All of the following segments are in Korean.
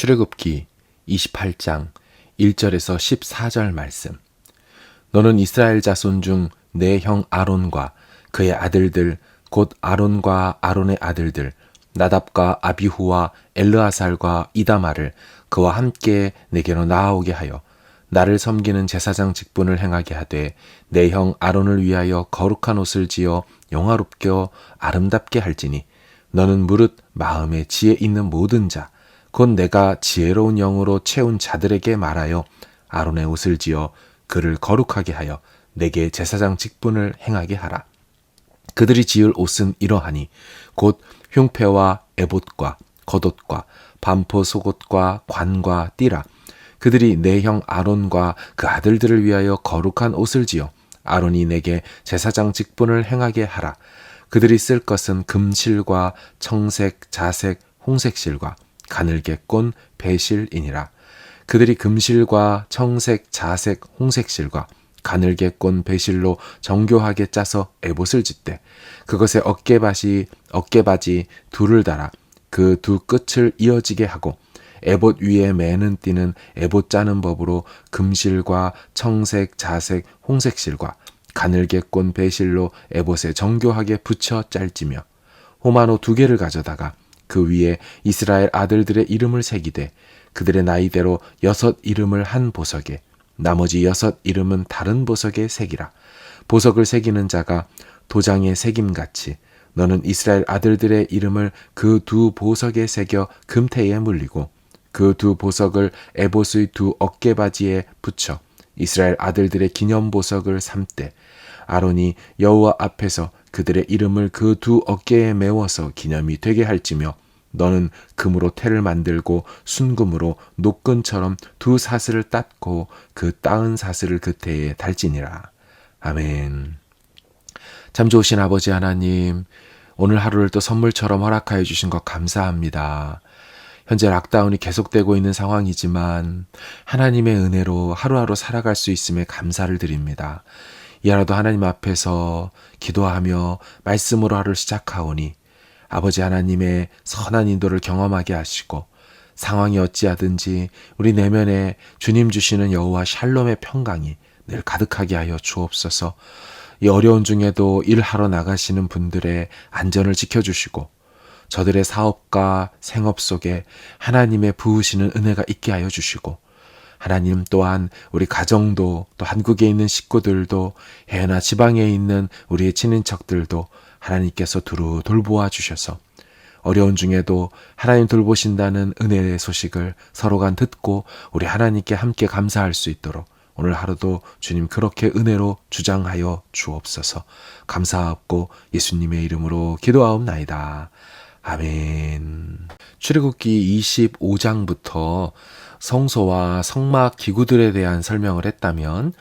출애굽기 28장 1절에서 14절 말씀. 너는 이스라엘 자손 중 내 형 아론과 그의 아들들 곧 아론과 아론의 아들들 나답과 아비후와 엘르아살과 이다마를 그와 함께 내게로 나아오게 하여 나를 섬기는 제사장 직분을 행하게 하되 내 형 아론을 위하여 거룩한 옷을 지어 영화롭게 아름답게 할지니 너는 무릇 마음에 지혜 있는 모든 자 곧 내가 지혜로운 영으로 채운 자들에게 말하여 아론의 옷을 지어 그를 거룩하게 하여 내게 제사장 직분을 행하게 하라. 그들이 지을 옷은 이러하니 곧 흉패와 에봇과 겉옷과 반포 속옷과 관과 띠라. 그들이 내 형 아론과 그 아들들을 위하여 거룩한 옷을 지어 아론이 내게 제사장 직분을 행하게 하라. 그들이 쓸 것은 금실과 청색, 자색, 홍색 실과 가늘게 꼰 배실이니라. 그들이 금실과 청색, 자색, 홍색 실과 가늘게 꼰 배실로 정교하게 짜서 에봇을 짓되 그것에 어깨바지 둘을 달아 그 두 끝을 이어지게 하고 에봇 위에 매는 띠는 에봇 짜는 법으로 금실과 청색, 자색, 홍색 실과 가늘게 꼰 배실로 에봇에 정교하게 붙여 짤지며 호마노 2개를 가져다가 그 위에 이스라엘 아들들의 이름을 새기되 그들의 나이대로 6 이름을 한 보석에 나머지 6 이름은 다른 보석에 새기라. 보석을 새기는 자가 도장에 새김같이 너는 이스라엘 아들들의 이름을 그 2 보석에 새겨 금태에 물리고 그 2 보석을 에봇의 2 어깨바지에 붙여 이스라엘 아들들의 기념 보석을 삼되 아론이 여호와 앞에서 그들의 이름을 그 2 어깨에 메워서 기념이 되게 할지며 너는 금으로 태를 만들고 순금으로 노끈처럼 2 사슬을 땄고 그 따은 사슬을 그 태에 달지니라. 아멘. 참 좋으신 아버지 하나님, 오늘 하루를 또 선물처럼 허락하여 주신 것 감사합니다. 현재 락다운이 계속되고 있는 상황이지만 하나님의 은혜로 하루하루 살아갈 수 있음에 감사를 드립니다. 이 하루도 하나님 앞에서 기도하며 말씀으로 하루를 시작하오니 아버지 하나님의 선한 인도를 경험하게 하시고 상황이 어찌하든지 우리 내면에 주님 주시는 여호와 샬롬의 평강이 늘 가득하게 하여 주옵소서. 이 어려운 중에도 일하러 나가시는 분들의 안전을 지켜주시고 저들의 사업과 생업 속에 하나님의 부으시는 은혜가 있게 하여 주시고 하나님 또한 우리 가정도 또 한국에 있는 식구들도 해외나 지방에 있는 우리의 친인척들도 하나님께서 두루 돌보아 주셔서 어려운 중에도 하나님 돌보신다는 은혜의 소식을 서로가 듣고 우리 하나님께 함께 감사할 수 있도록 오늘 하루도 주님 그렇게 은혜로 주장하여 주옵소서. 감사하옵고 예수님의 이름으로 기도하옵나이다. 아멘. 출애굽기 25장부터 성소와 성막 기구들에 대한 설명을 했다면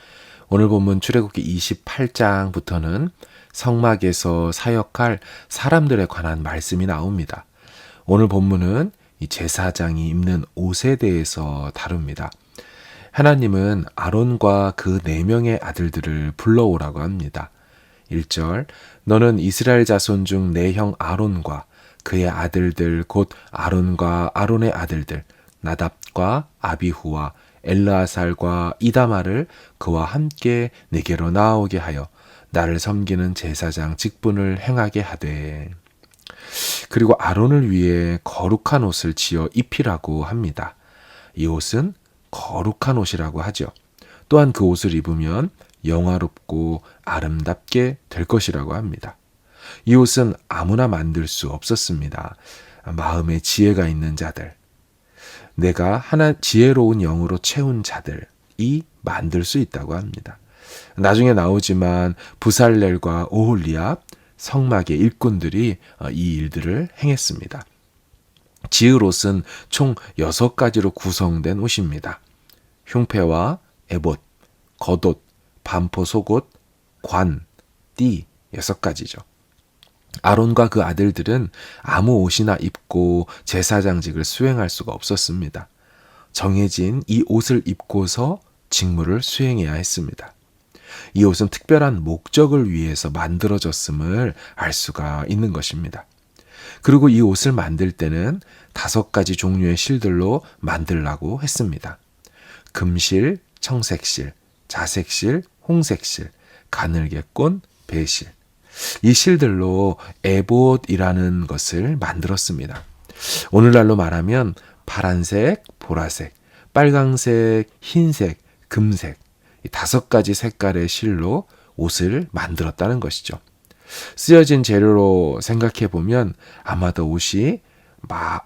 오늘 본문 출애굽기 28장부터는 성막에서 사역할 사람들에 관한 말씀이 나옵니다. 오늘 본문은 이 제사장이 입는 옷에 대해서 다룹니다. 하나님은 아론과 그 4명의 아들들을 불러오라고 합니다. 1절 너는 이스라엘 자손 중 내 형 아론과 그의 아들들 곧 아론과 아론의 아들들 나답과 아비후와 엘르아살과 이다마를 그와 함께 내게로 나아오게 하여 나를 섬기는 제사장 직분을 행하게 하되 그리고 아론을 위해 거룩한 옷을 지어 입히라고 합니다. 이 옷은 거룩한 옷이라고 하죠. 또한 그 옷을 입으면 영화롭고 아름답게 될 것이라고 합니다. 이 옷은 아무나 만들 수 없었습니다. 마음에 지혜가 있는 자들, 내가 지혜로운 영으로 채운 자들이 만들 수 있다고 합니다. 나중에 나오지만 부살렐과 오홀리압 성막의 일꾼들이 이 일들을 행했습니다. 지을 옷은 총 6가지로 구성된 옷입니다. 흉패와 에봇, 겉옷, 반포 속옷, 관, 띠 6가지죠. 아론과 그 아들들은 아무 옷이나 입고 제사장직을 수행할 수가 없었습니다. 정해진 이 옷을 입고서 직무를 수행해야 했습니다. 이 옷은 특별한 목적을 위해서 만들어졌음을 알 수가 있는 것입니다. 그리고 이 옷을 만들 때는 5가지 종류의 실들로 만들라고 했습니다. 금실, 청색실, 자색실, 홍색실, 가늘게꼰, 배실. 이 실들로 에봇이라는 것을 만들었습니다. 오늘날로 말하면 파란색, 보라색, 빨강색, 흰색, 금색, 이 5가지 색깔의 실로 옷을 만들었다는 것이죠. 쓰여진 재료로 생각해 보면 아마도 옷이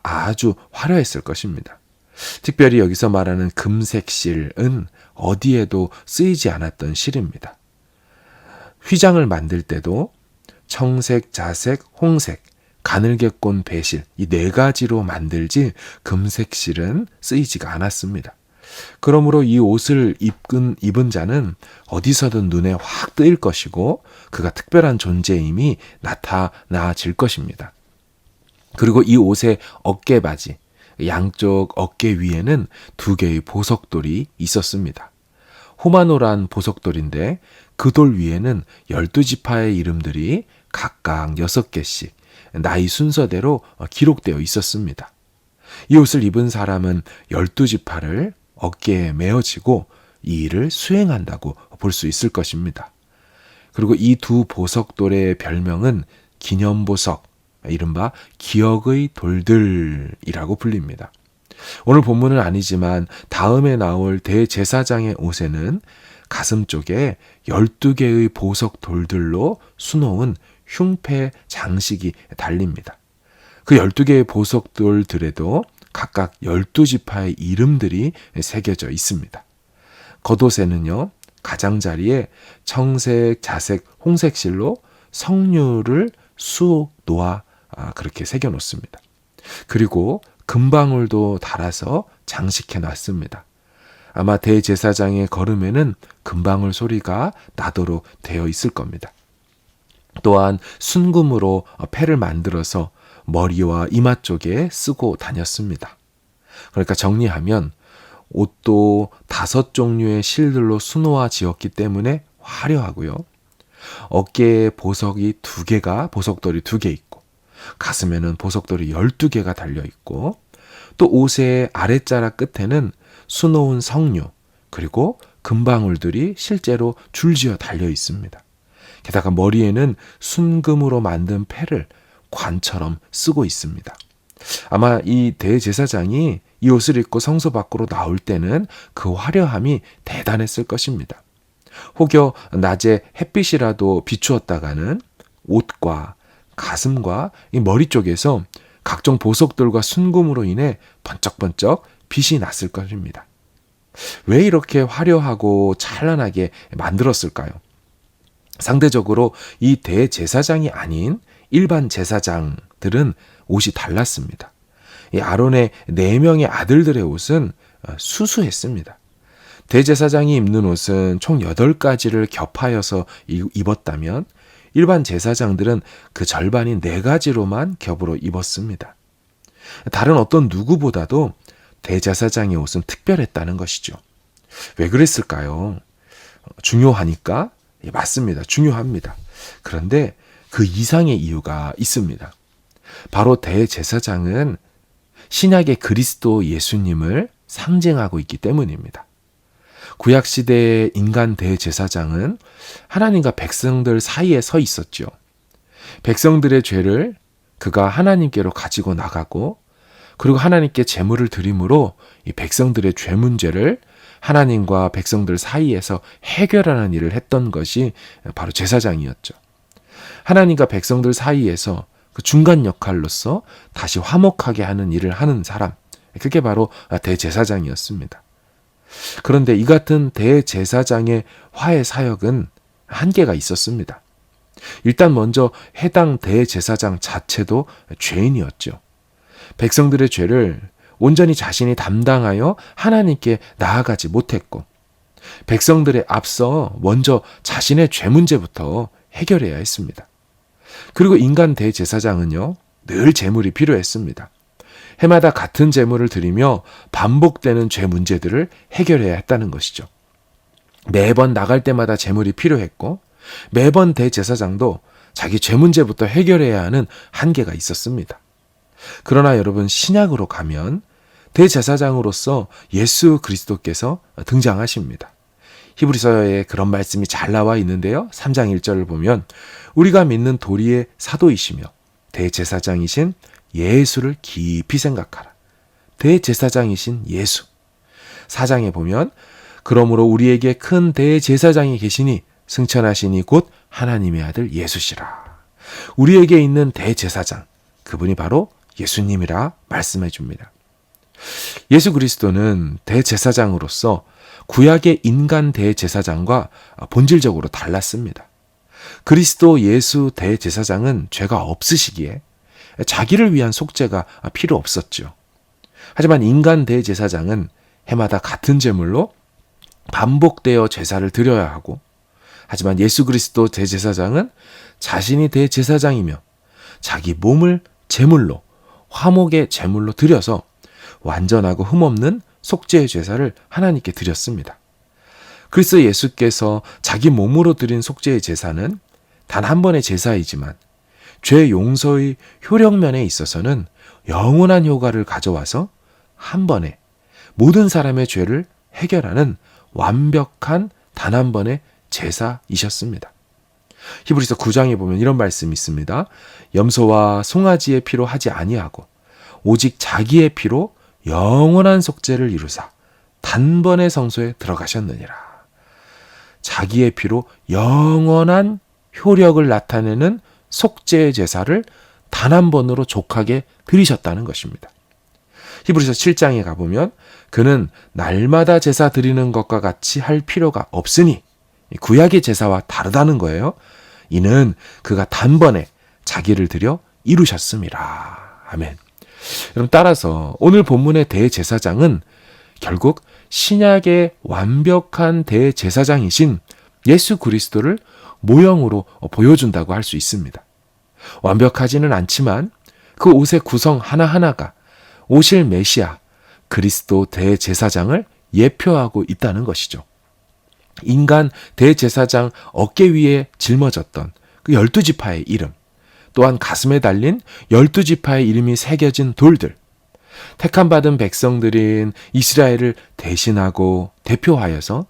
아주 화려했을 것입니다. 특별히 여기서 말하는 금색 실은 어디에도 쓰이지 않았던 실입니다. 휘장을 만들 때도 청색, 자색, 홍색, 가늘게꼰, 배실 이 4가지로 만들지 금색 실은 쓰이지가 않았습니다. 그러므로 이 옷을 입은 자는 어디서든 눈에 확 뜨일 것이고 그가 특별한 존재임이 나타나질 것입니다. 그리고 이 옷의 어깨바지, 양쪽 어깨 위에는 2개의 보석돌이 있었습니다. 호마노란 보석돌인데 그 돌 위에는 12지파의 이름들이 각각 6개씩 나이 순서대로 기록되어 있었습니다. 이 옷을 입은 사람은 12지파를 어깨에 메어지고 이 일을 수행한다고 볼 수 있을 것입니다. 그리고 이 2 보석돌의 별명은 기념보석, 이른바 기억의 돌들이라고 불립니다. 오늘 본문은 아니지만 다음에 나올 대제사장의 옷에는 가슴 쪽에 12개의 보석 돌들로 수놓은 흉패 장식이 달립니다. 그 12개의 보석 돌들에도 각각 12지파의 이름들이 새겨져 있습니다. 겉옷에는요, 가장자리에 청색, 자색, 홍색 실로 성류를 놓아 그렇게 새겨 놓습니다. 그리고 금방울도 달아서 장식해 놨습니다. 아마 대제사장의 걸음에는 금방울 소리가 나도록 되어 있을 겁니다. 또한 순금으로 패를 만들어서 머리와 이마 쪽에 쓰고 다녔습니다. 그러니까 정리하면 옷도 5종류의 실들로 수놓아 지었기 때문에 화려하고요. 어깨에 보석이 2개가, 보석돌이 2개 있고, 가슴에는 보석돌이 12개가 달려있고, 또 옷의 아랫자락 끝에는 수놓은 성류, 그리고 금방울들이 실제로 줄지어 달려 있습니다. 게다가 머리에는 순금으로 만든 패를 관처럼 쓰고 있습니다. 아마 이 대제사장이 이 옷을 입고 성소 밖으로 나올 때는 그 화려함이 대단했을 것입니다. 혹여 낮에 햇빛이라도 비추었다가는 옷과 가슴과 이 머리 쪽에서 각종 보석들과 순금으로 인해 번쩍번쩍 빛이 났을 것입니다. 왜 이렇게 화려하고 찬란하게 만들었을까요? 상대적으로 이 대제사장이 아닌 일반 제사장들은 옷이 달랐습니다. 이 아론의 4명의 아들들의 옷은 수수했습니다. 대제사장이 입는 옷은 총 8가지를 겹하여서 입었다면 일반 제사장들은 그 절반인 4가지로만 겹으로 입었습니다. 다른 어떤 누구보다도 대제사장의 옷은 특별했다는 것이죠. 왜 그랬을까요? 중요하니까? 예, 맞습니다. 중요합니다. 그런데 그 이상의 이유가 있습니다. 바로 대제사장은 신약의 그리스도 예수님을 상징하고 있기 때문입니다. 구약시대의 인간 대제사장은 하나님과 백성들 사이에 서 있었죠. 백성들의 죄를 그가 하나님께로 가지고 나가고 그리고 하나님께 제물을 드림으로 이 백성들의 죄 문제를 하나님과 백성들 사이에서 해결하는 일을 했던 것이 바로 제사장이었죠. 하나님과 백성들 사이에서 그 중간 역할로서 다시 화목하게 하는 일을 하는 사람, 그게 바로 대제사장이었습니다. 그런데 이 같은 대제사장의 화해 사역은 한계가 있었습니다. 일단 먼저 해당 대제사장 자체도 죄인이었죠. 백성들의 죄를 온전히 자신이 담당하여 하나님께 나아가지 못했고, 백성들에 앞서 먼저 자신의 죄 문제부터 해결해야 했습니다. 그리고 인간 대제사장은요, 늘 제물이 필요했습니다. 해마다 같은 제물을 드리며 반복되는 죄 문제들을 해결해야 했다는 것이죠. 매번 나갈 때마다 제물이 필요했고, 매번 대제사장도 자기 죄 문제부터 해결해야 하는 한계가 있었습니다. 그러나 여러분, 신약으로 가면 대제사장으로서 예수 그리스도께서 등장하십니다. 히브리서에 그런 말씀이 잘 나와 있는데요. 3장 1절을 보면 우리가 믿는 도리의 사도이시며 대제사장이신 예수를 깊이 생각하라. 대제사장이신 예수. 4장에 보면 그러므로 우리에게 큰 대제사장이 계시니 승천하시니 곧 하나님의 아들 예수시라. 우리에게 있는 대제사장, 그분이 바로 예수님이라 말씀해 줍니다. 예수 그리스도는 대제사장으로서 구약의 인간 대제사장과 본질적으로 달랐습니다. 그리스도 예수 대제사장은 죄가 없으시기에 자기를 위한 속죄가 필요 없었죠. 하지만 인간 대제사장은 해마다 같은 제물로 반복되어 제사를 드려야 하고, 하지만 예수 그리스도 대제사장은 자신이 대제사장이며 자기 몸을 제물로, 화목의 제물로 드려서 완전하고 흠없는 속죄의 제사를 하나님께 드렸습니다. 그리스도 예수께서 자기 몸으로 드린 속죄의 제사는 단 한 번의 제사이지만 죄 용서의 효력면에 있어서는 영원한 효과를 가져와서 한 번에 모든 사람의 죄를 해결하는 완벽한 단 한 번의 제사이셨습니다. 히브리서 9장에 보면 이런 말씀이 있습니다. 염소와 송아지의 피로 하지 아니하고 오직 자기의 피로 영원한 속죄를 이루사 단번에 성소에 들어가셨느니라. 자기의 피로 영원한 효력을 나타내는 속죄의 제사를 단 한 번으로 족하게 드리셨다는 것입니다. 히브리서 7장에 가보면 그는 날마다 제사 드리는 것과 같이 할 필요가 없으니, 구약의 제사와 다르다는 거예요. 이는 그가 단번에 자기를 드려 이루셨음이라. 아멘. 여러분, 따라서 오늘 본문의 대제사장은 결국 신약의 완벽한 대제사장이신 예수 그리스도를 모형으로 보여준다고 할 수 있습니다. 완벽하지는 않지만 그 옷의 구성 하나하나가 오실 메시아 그리스도 대제사장을 예표하고 있다는 것이죠. 인간 대제사장 어깨 위에 짊어졌던 그 12지파의 이름, 또한 가슴에 달린 12지파의 이름이 새겨진 돌들, 택함받은 백성들인 이스라엘을 대신하고 대표하여서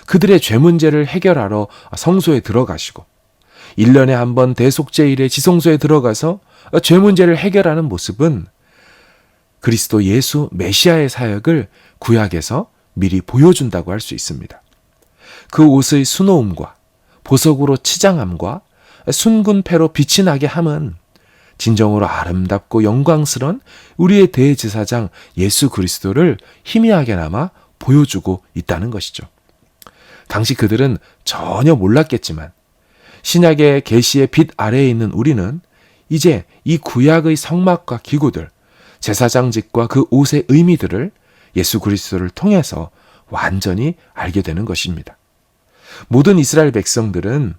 그들의 죄 문제를 해결하러 성소에 들어가시고 1년에 한 번 대속죄일에 지성소에 들어가서 죄 문제를 해결하는 모습은 그리스도 예수 메시아의 사역을 구약에서 미리 보여준다고 할 수 있습니다. 그 옷의 수놓음과 보석으로 치장함과 순군패로 빛이 나게 함은 진정으로 아름답고 영광스러운 우리의 대제사장 예수 그리스도를 희미하게나마 보여주고 있다는 것이죠. 당시 그들은 전혀 몰랐겠지만 신약의 계시의 빛 아래에 있는 우리는 이제 이 구약의 성막과 기구들, 제사장직과 그 옷의 의미들을 예수 그리스도를 통해서 완전히 알게 되는 것입니다. 모든 이스라엘 백성들은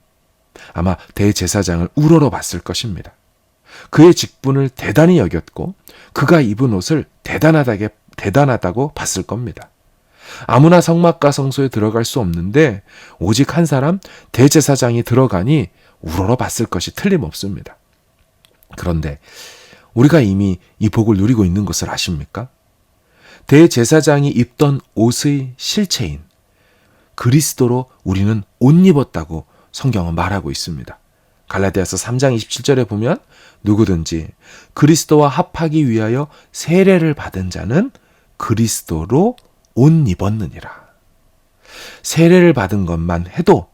아마 대제사장을 우러러 봤을 것입니다. 그의 직분을 대단히 여겼고 그가 입은 옷을 대단하다고 봤을 겁니다. 아무나 성막과 성소에 들어갈 수 없는데 오직 한 사람 대제사장이 들어가니 우러러 봤을 것이 틀림없습니다. 그런데 우리가 이미 이 복을 누리고 있는 것을 아십니까? 대제사장이 입던 옷의 실체인 그리스도로 우리는 옷 입었다고 성경은 말하고 있습니다. 갈라디아서 3장 27절에 보면 누구든지 그리스도와 합하기 위하여 세례를 받은 자는 그리스도로 옷 입었느니라. 세례를 받은 것만 해도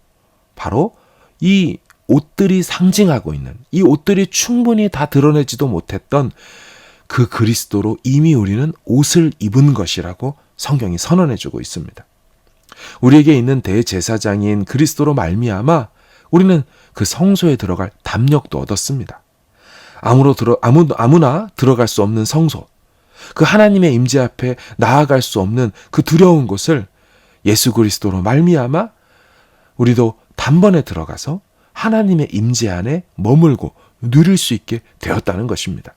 바로 이 옷들이 상징하고 있는, 이 옷들이 충분히 다 드러내지도 못했던 그 그리스도로 이미 우리는 옷을 입은 것이라고 성경이 선언해주고 있습니다. 우리에게 있는 대제사장인 그리스도로 말미암아 우리는 그 성소에 들어갈 담력도 얻었습니다. 아무나 들어갈 수 없는 성소, 그 하나님의 임재 앞에 나아갈 수 없는 그 두려운 곳을 예수 그리스도로 말미암아 우리도 단번에 들어가서 하나님의 임재 안에 머물고 누릴 수 있게 되었다는 것입니다.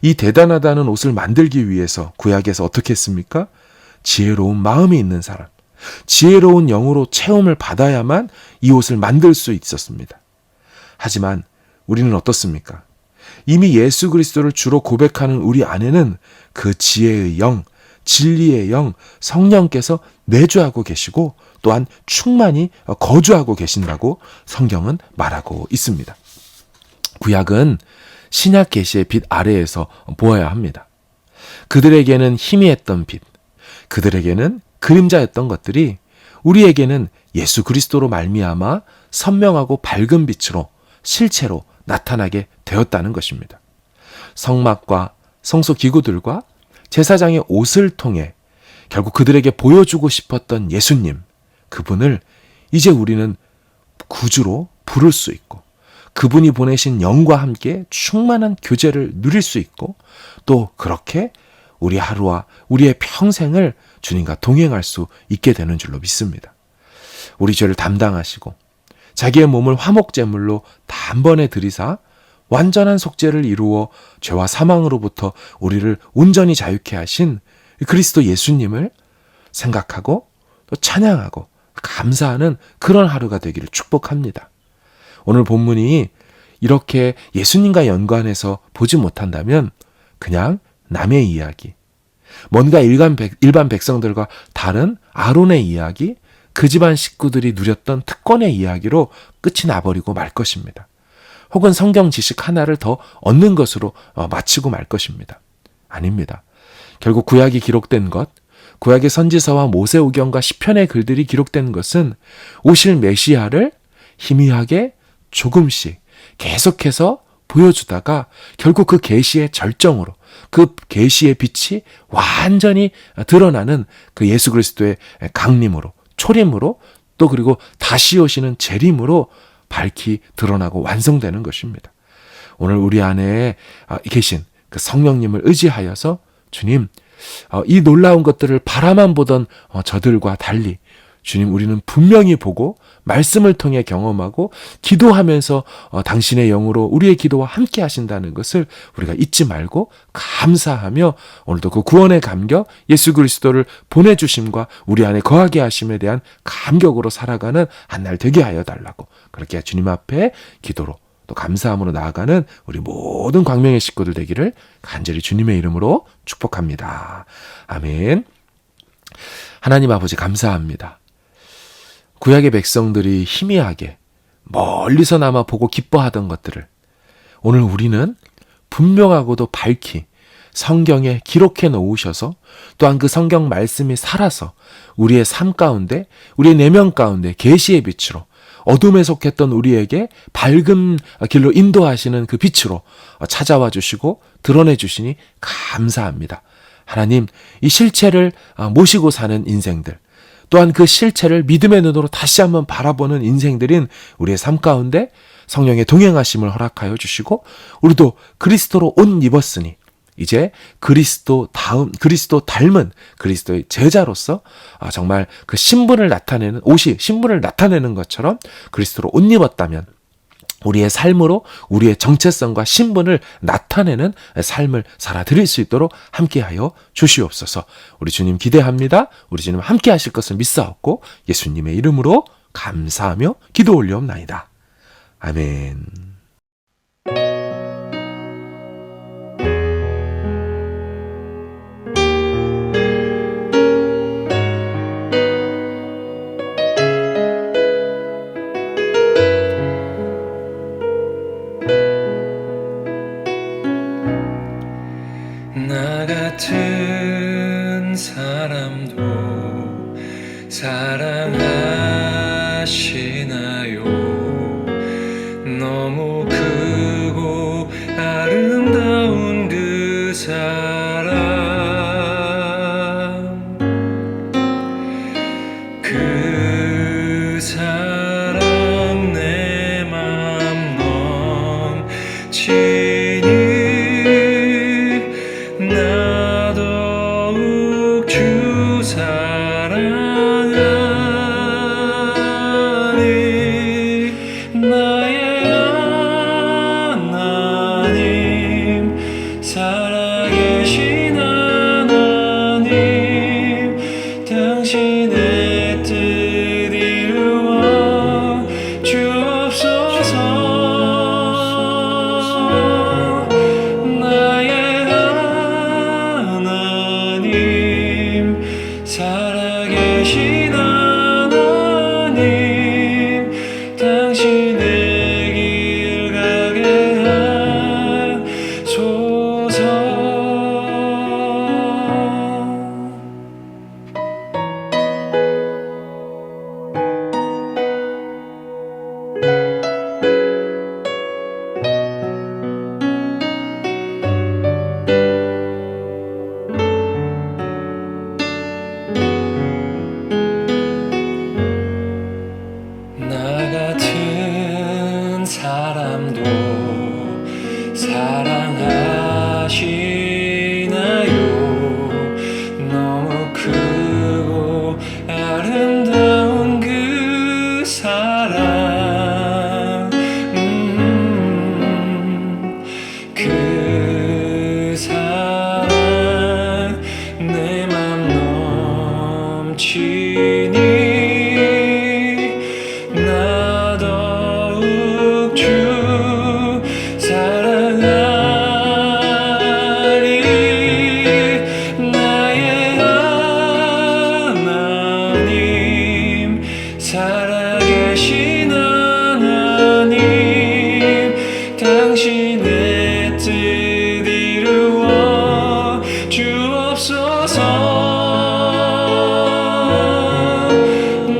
이 대단하다는 옷을 만들기 위해서 구약에서 어떻게 했습니까? 지혜로운 마음이 있는 사람, 지혜로운 영으로 체험을 받아야만 이 옷을 만들 수 있었습니다. 하지만 우리는 어떻습니까? 이미 예수 그리스도를 주로 고백하는 우리 안에는 그 지혜의 영, 진리의 영, 성령께서 내주하고 계시고 또한 충만히 거주하고 계신다고 성경은 말하고 있습니다. 구약은 신약 계시의 빛 아래에서 보아야 합니다. 그들에게는 희미했던 빛, 그들에게는 그림자였던 것들이 우리에게는 예수 그리스도로 말미암아 선명하고 밝은 빛으로 실체로 나타나게 되었다는 것입니다. 성막과 성소 기구들과 제사장의 옷을 통해 결국 그들에게 보여주고 싶었던 예수님, 그분을 이제 우리는 구주로 부를 수 있고 그분이 보내신 영과 함께 충만한 교제를 누릴 수 있고 또 그렇게 우리 하루와 우리의 평생을 주님과 동행할 수 있게 되는 줄로 믿습니다. 우리 죄를 담당하시고 자기의 몸을 화목제물로 단번에 드리사 완전한 속죄를 이루어 죄와 사망으로부터 우리를 온전히 자유케 하신 그리스도 예수님을 생각하고 또 찬양하고 감사하는 그런 하루가 되기를 축복합니다. 오늘 본문이 이렇게 예수님과 연관해서 보지 못한다면 그냥 남의 이야기, 뭔가 일반 백성들과 다른 아론의 이야기, 그 집안 식구들이 누렸던 특권의 이야기로 끝이 나버리고 말 것입니다. 혹은 성경 지식 하나를 더 얻는 것으로 마치고 말 것입니다. 아닙니다. 결국 구약이 기록된 것, 구약의 선지서와 모세오경과 시편의 글들이 기록된 것은 오실 메시아를 희미하게 조금씩 계속해서 보여주다가 결국 그 계시의 절정으로 그 계시의 빛이 완전히 드러나는 그 예수 그리스도의 강림으로 초림으로 또 그리고 다시 오시는 재림으로 밝히 드러나고 완성되는 것입니다. 오늘 우리 안에 계신 그 성령님을 의지하여서 주님, 이 놀라운 것들을 바라만 보던 저들과 달리 주님, 우리는 분명히 보고 말씀을 통해 경험하고 기도하면서 당신의 영으로 우리의 기도와 함께 하신다는 것을 우리가 잊지 말고 감사하며 오늘도 그 구원의 감격, 예수 그리스도를 보내주심과 우리 안에 거하게 하심에 대한 감격으로 살아가는 한 날 되게 하여 달라고 그렇게 주님 앞에 기도로 또 감사함으로 나아가는 우리 모든 광명의 식구들 되기를 간절히 주님의 이름으로 축복합니다. 아멘. 하나님 아버지 감사합니다. 구약의 백성들이 희미하게 멀리서나마 보고 기뻐하던 것들을 오늘 우리는 분명하고도 밝히 성경에 기록해 놓으셔서 또한 그 성경 말씀이 살아서 우리의 삶 가운데 우리의 내면 가운데 계시의 빛으로 어둠에 속했던 우리에게 밝은 길로 인도하시는 그 빛으로 찾아와 주시고 드러내 주시니 감사합니다. 하나님, 이 실체를 모시고 사는 인생들 또한 그 실체를 믿음의 눈으로 다시 한번 바라보는 인생들인 우리의 삶 가운데 성령의 동행하심을 허락하여 주시고 우리도 그리스도로 옷 입었으니 이제 그리스도 닮은 그리스도의 제자로서 정말 그 신분을 나타내는 옷이 신분을 나타내는 것처럼 그리스도로 옷 입었다면 우리의 삶으로 우리의 정체성과 신분을 나타내는 삶을 살아드릴 수 있도록 함께하여 주시옵소서. 우리 주님 기대합니다. 우리 주님 함께 하실 것을 믿사옵고 예수님의 이름으로 감사하며 기도 올려옵나이다. 아멘. 나 같은 사람도 사랑하시나요? 너무 크고 아름다운 그 사랑, 그 사랑 내 맘 넘치니 나 더욱 주 사랑하니 나의 하나님 살아계신 하나님 당신의 뜻 이루어 주옵소서.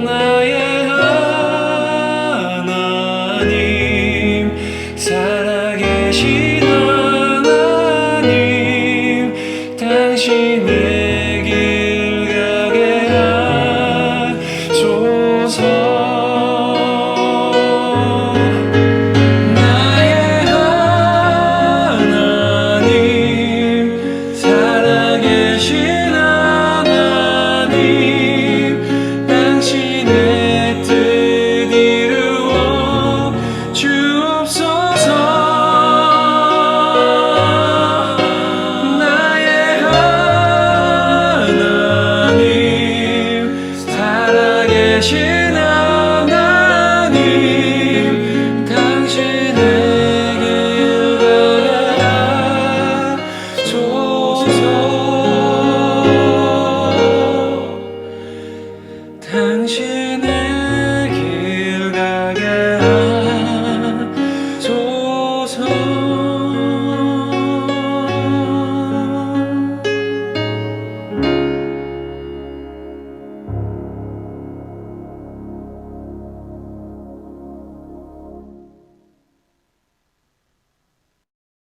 나의 하나님 살아계신 하나님 당신의